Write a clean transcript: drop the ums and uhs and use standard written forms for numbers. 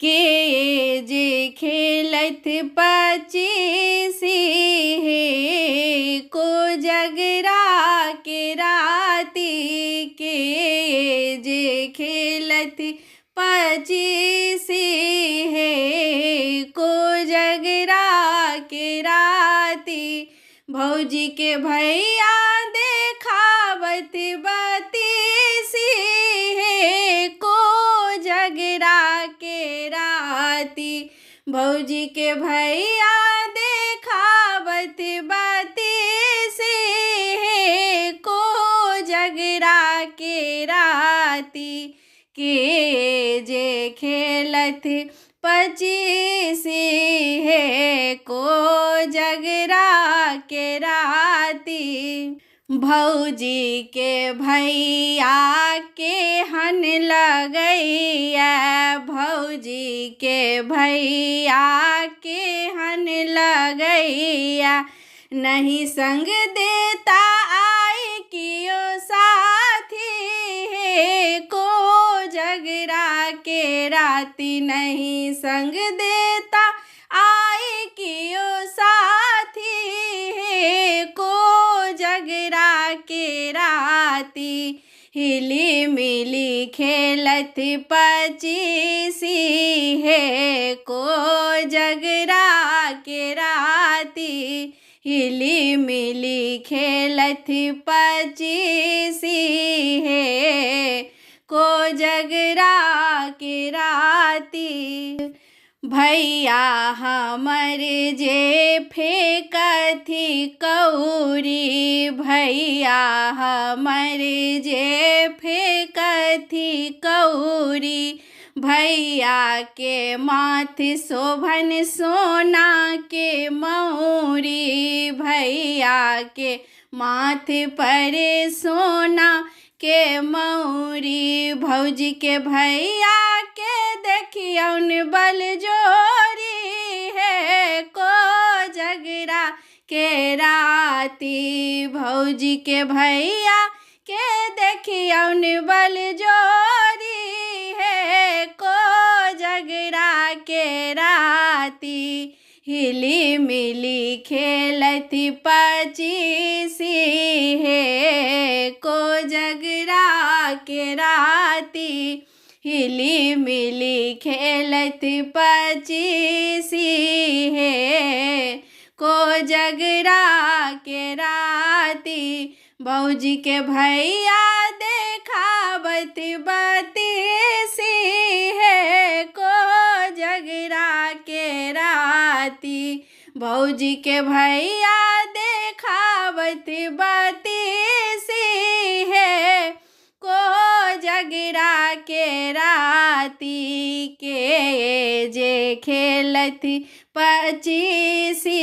के जे खेलत पचीसी हे को जगरा के राती के जे खेलत पचीसी हे को जगरा के राती भौजी के भैया देखावत बतीसी हे को जगरा के राती भौजी के भैया देखावत बतीसी हे को जगरा के राती के जे खेलत पचीसी हे को जगरा के राती भौजी के भैया के हन लगैया भौजी के भैया के हन लगैया नहीं संग देता आई कियो साथी हे को जगरा के राती नहीं संग देता आई कियो साथी हे को जगरा के राती हिली मिली खेलत पचीसी हे को जगरा के राती हिली मिली खेलत पचीसी हे को जगरा के राती भैया हमर जे फेंकथी कौरी भैया हमर जे फेंकथी कौरी भैया के माथे शोभन सोना के मौरी भैया के माथे पर सोना के मौरी भौजी के भैया के देखियौन बल जोरी है को जगरा के राती भौजी के भैया के देखियौन बल जोरी है को जगरा के राती हिली मिली खेलती पचीसी हे को जगरा के राती हिली मिली खेलती पचीसी हे को जगरा के राती भौजी के भैया देखावत बतीसी है को जगरा के राती भौजी के भैया देखावत बतीसी है को जगरा के राती के जे खेलती पचीसी